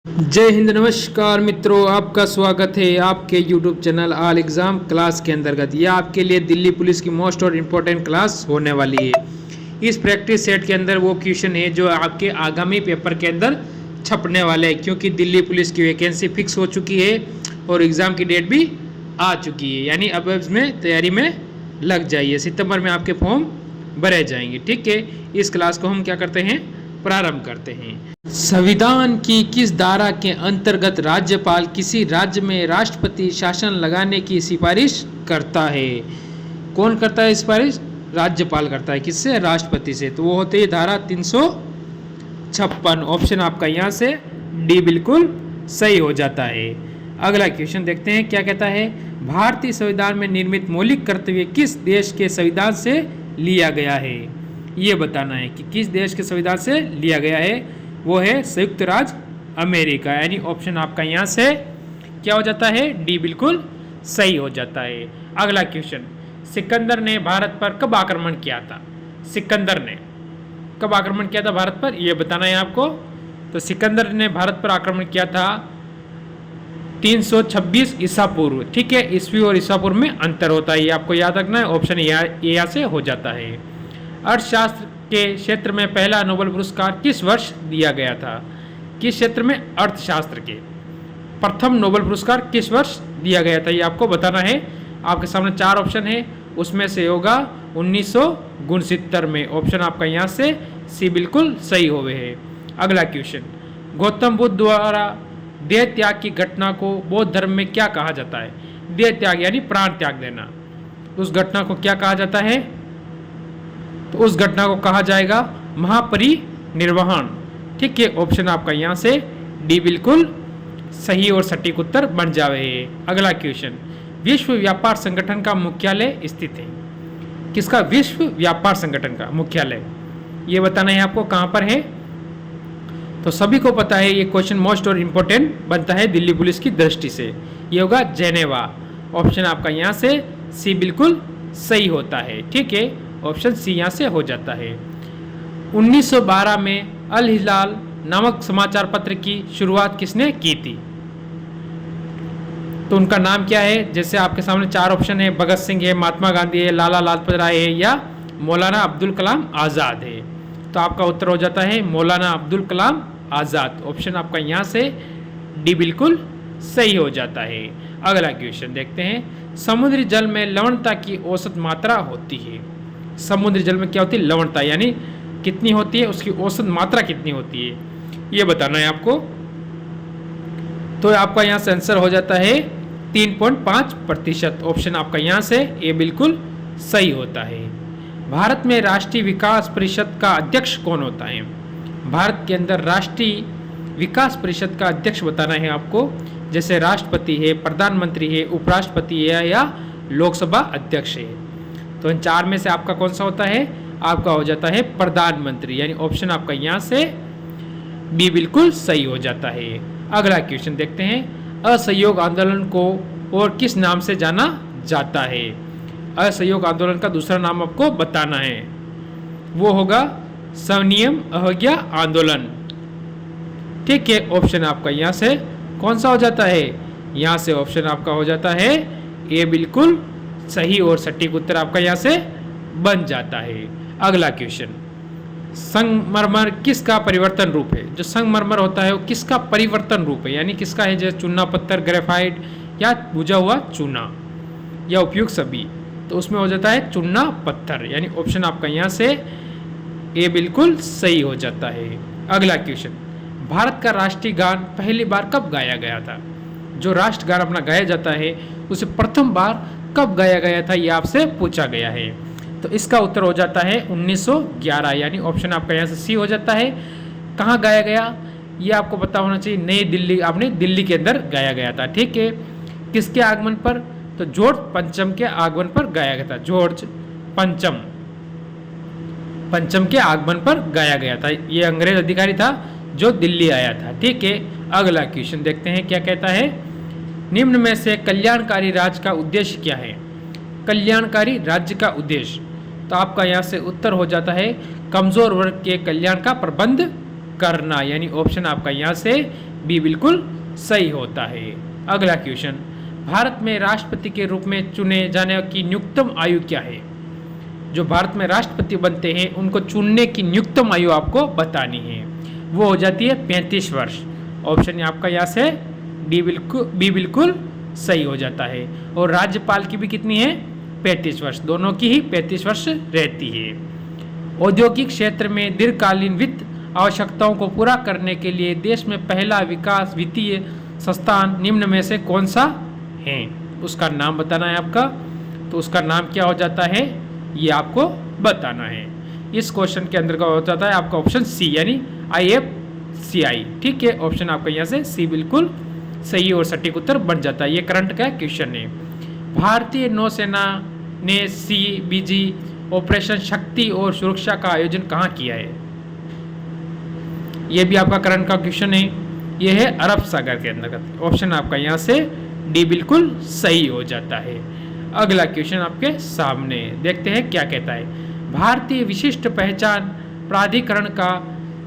जय हिंद, नमस्कार मित्रों, आपका स्वागत है आपके YouTube channel all exam class के अंतर्गत। यह आपके लिए दिल्ली पुलिस की मोस्ट और इम्पोर्टेंट क्लास होने वाली है। इस प्रैक्टिस सेट के अंदर वो क्वेश्चन है जो आपके आगामी पेपर के अंदर छपने वाले हैं, क्योंकि दिल्ली पुलिस की वैकेंसी फिक्स हो चुकी है और एग्ज़ाम की डेट भी आ चुकी है। यानी अब इसमें तैयारी में लग जाइए, सितंबर में आपके फॉर्म भरे जाएंगे। ठीक है, इस क्लास को हम क्या करते हैं, प्रारंभ करते हैं। संविधान की किस धारा के अंतर्गत राज्यपाल किसी राज्य में राष्ट्रपति शासन लगाने की सिफारिश करता है? कौन करता है सिफारिश? राज्यपाल करता है। किससे? राष्ट्रपति से। तो वो होते हैं धारा 356। ऑप्शन आपका यहाँ से डी बिल्कुल सही हो जाता है। अगला क्वेश्चन देखते हैं क्या कहता है। भारतीय संविधान में निर्मित मौलिक कर्तव्य किस देश के संविधान से लिया गया है? ये बताना है कि किस देश के संविधान से लिया गया है। वो है संयुक्त राज्य अमेरिका। यानी ऑप्शन आपका यहाँ से क्या हो जाता है? डी बिल्कुल सही हो जाता है। अगला क्वेश्चन, सिकंदर ने भारत पर कब आक्रमण किया था? सिकंदर ने कब आक्रमण किया था भारत पर, ये बताना है आपको। तो सिकंदर ने भारत पर आक्रमण किया था 326 ईसा पूर्व। ठीक है, ईस्वी और ईसा पूर्व में अंतर होता है, ये आपको याद रखना है। ऑप्शन यहाँ से हो जाता है। अर्थशास्त्र के क्षेत्र में पहला नोबेल पुरस्कार किस वर्ष दिया गया था? किस क्षेत्र में? अर्थशास्त्र के प्रथम नोबेल पुरस्कार किस वर्ष दिया गया था, ये आपको बताना है। आपके सामने 4 ऑप्शन है, उसमें से होगा 1969 में। ऑप्शन आपका यहाँ से सी बिल्कुल सही होवे है। अगला क्वेश्चन, गौतम बुद्ध द्वारा देह त्याग की घटना को बौद्ध धर्म में क्या कहा जाता है? देह त्याग यानी प्राण त्याग देना, उस घटना को क्या कहा जाता है? तो उस घटना को कहा जाएगा महापरिनिर्वाण। ठीक है, ऑप्शन आपका यहाँ से डी बिल्कुल सही और सटीक उत्तर बन जावे। अगला क्वेश्चन, विश्व व्यापार संगठन का मुख्यालय स्थित है? किसका? विश्व व्यापार संगठन का मुख्यालय, ये बताना है आपको कहाँ पर है। तो सभी को पता है, ये क्वेश्चन मोस्ट और इम्पोर्टेंट बनता है दिल्ली पुलिस की दृष्टि से। ये होगा जेनेवा। ऑप्शन आपका यहाँ से सी बिल्कुल सही होता है। ठीक है, ऑप्शन सी यहाँ से हो जाता है। 1912 में अल हिलाल नामक समाचार पत्र की शुरुआत किसने की थी? तो उनका नाम क्या है? जैसे आपके सामने 4 ऑप्शन है, भगत सिंह है, महात्मा गांधी है, लाला लाजपत राय है या मौलाना अब्दुल कलाम आज़ाद है। तो आपका उत्तर हो जाता है मौलाना अब्दुल कलाम आज़ाद। ऑप्शन आपका यहाँ से डी बिल्कुल सही हो जाता है। अगला क्वेश्चन देखते हैं, समुद्री जल में लवणता की औसत मात्रा होती है? समुद्री जल में क्या होती है? लवणता, यानी कितनी होती है, उसकी औसत मात्रा कितनी होती है, ये बताना है आपको। तो आपका यहाँ से आंसर हो जाता है 3.5%। ऑप्शन आपका यहाँ से ये बिल्कुल सही होता है। भारत में राष्ट्रीय विकास परिषद का अध्यक्ष कौन होता है? भारत के अंदर राष्ट्रीय विकास परिषद का अध्यक्ष बताना है आपको। जैसे राष्ट्रपति है, प्रधानमंत्री है, उपराष्ट्रपति है या लोकसभा अध्यक्ष है। तो इन 4 में से आपका कौन सा होता है? आपका हो जाता है प्रधानमंत्री। यानी ऑप्शन आपका यहाँ से बी बिल्कुल सही हो जाता है। अगला क्वेश्चन देखते हैं, असहयोग आंदोलन को और किस नाम से जाना जाता है? असहयोग आंदोलन का दूसरा नाम आपको बताना है, वो होगा सनियम अवज्ञा आंदोलन। ठीक है, ऑप्शन आपका यहाँ से कौन सा हो जाता है? यहाँ से ऑप्शन आपका हो जाता है ये बिल्कुल सही और सटीक उत्तर आपका यहाँ से बन जाता है। अगला क्वेश्चन, संगमरमर किसका परिवर्तन रूप है? जो संगमरमर होता है वो किसका परिवर्तन रूप है, यानी किसका है? जैसे चूना पत्थर, ग्रेफाइट या बुझा हुआ चूना या उपयुक्त सभी। तो उसमें हो जाता है चूना पत्थर। यानी ऑप्शन आपका यहाँ से ये बिल्कुल सही हो जाता है। अगला क्वेश्चन, भारत का राष्ट्रीय गान पहली बार कब गाया गया था? जो राष्ट्रगान अपना गाया जाता है उसे प्रथम बार कब गाया गया था, ये आपसे पूछा गया है। तो इसका उत्तर हो जाता है 1911। यानी ऑप्शन आपका यहाँ से सी हो जाता है। कहाँ गाया गया, ये आपको पता होना चाहिए। नई दिल्ली, आपने दिल्ली के अंदर गाया गया था। ठीक है, किसके आगमन पर? तो जॉर्ज पंचम के आगमन पर गाया गया था। जॉर्ज पंचम के आगमन पर गाया गया था। ये अंग्रेज अधिकारी था जो दिल्ली आया था। ठीक है, अगला क्वेश्चन देखते हैं क्या कहता है। निम्न में से कल्याणकारी राज्य का उद्देश्य क्या है? कल्याणकारी राज्य का उद्देश्य, तो आपका यहाँ से उत्तर हो जाता है कमजोर वर्ग के कल्याण का प्रबंध करना। यानी ऑप्शन आपका यहाँ से बी बिल्कुल सही होता है। अगला क्वेश्चन, भारत में राष्ट्रपति के रूप में चुने जाने की न्यूनतम आयु क्या है? जो भारत में राष्ट्रपति बनते हैं उनको चुनने की न्यूनतम आयु आपको बतानी है, वो हो जाती है 35 वर्ष। ऑप्शन आपका यहाँ से बी बिल्कुल सही हो जाता है। और राज्यपाल की भी कितनी है? 35 वर्ष, दोनों की ही 35 वर्ष रहती है। औद्योगिक क्षेत्र में दीर्घकालीन वित्त आवश्यकताओं को पूरा करने के लिए देश में पहला विकास वित्तीय संस्थान निम्न में से कौन सा है? उसका नाम बताना है आपका। तो उसका नाम क्या हो जाता है, ये आपको बताना है। इस क्वेश्चन के अंदर का हो जाता है आपका ऑप्शन सी, यानी IFCI। ठीक है, ऑप्शन आपका यहाँ से सी बिल्कुल सही और सटीक उत्तर बन जाता है। ये करंट का क्वेश्चन है। भारतीय नौसेना ने CBG ऑपरेशन शक्ति और सुरक्षा का आयोजन कहाँ किया है? यह भी आपका करंट का क्वेश्चन है। यह है अरब सागर के अंतर्गत। ऑप्शन आपका यहाँ से डी बिल्कुल सही हो जाता है। अगला क्वेश्चन आपके सामने देखते हैं क्या कहता है। भारतीय विशिष्ट पहचान प्राधिकरण का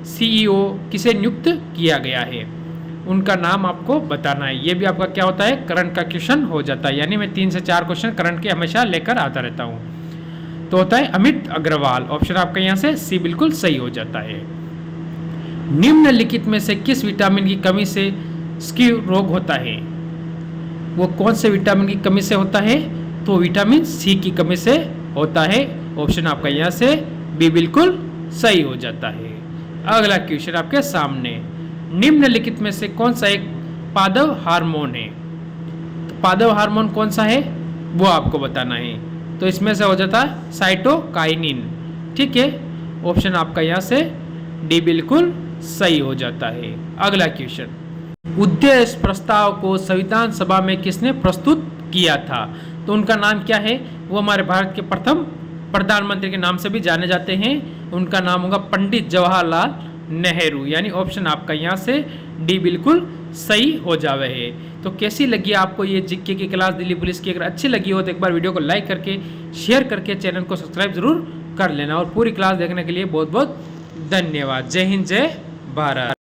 CEO किसे नियुक्त किया गया है? उनका नाम आपको बताना है। ये भी आपका क्या होता है, करंट का क्वेश्चन हो जाता है। यानी मैं 3 से 4 क्वेश्चन करंट के हमेशा लेकर आता रहता हूँ। तो होता है अमित अग्रवाल। ऑप्शन आपका यहाँ से सी बिल्कुल सही हो जाता है। निम्नलिखित में से किस विटामिन की कमी से स्क्यू रोग होता है? वो कौन से विटामिन की कमी से होता है? तो विटामिन सी की कमी से होता है। ऑप्शन आपका यहाँ से बी बिल्कुल सही हो जाता है। अगला क्वेश्चन आपके सामने, निम्नलिखित में से कौन सा एक पादव हार्मोन है? तो पादव हार्मोन कौन सा है वो आपको बताना है। तो इसमें से हो जाता है साइटोकाइनिन। ठीक है, ऑप्शन आपका यहाँ से डी बिल्कुल सही हो जाता है। अगला क्वेश्चन, उद्देश्य प्रस्ताव को संविधान सभा में किसने प्रस्तुत किया था? तो उनका नाम क्या है? वो हमारे भारत के प्रथम प्रधानमंत्री के नाम से भी जाने जाते हैं। उनका नाम होगा पंडित जवाहरलाल नेहरू। यानी ऑप्शन आपका यहाँ से डी बिल्कुल सही हो जावे है। तो कैसी लगी आपको ये जीके की क्लास दिल्ली पुलिस की? अगर अच्छी लगी हो तो एक बार वीडियो को लाइक करके शेयर करके चैनल को सब्सक्राइब जरूर कर लेना। और पूरी क्लास देखने के लिए बहुत बहुत धन्यवाद। जय हिंद, जय भारत।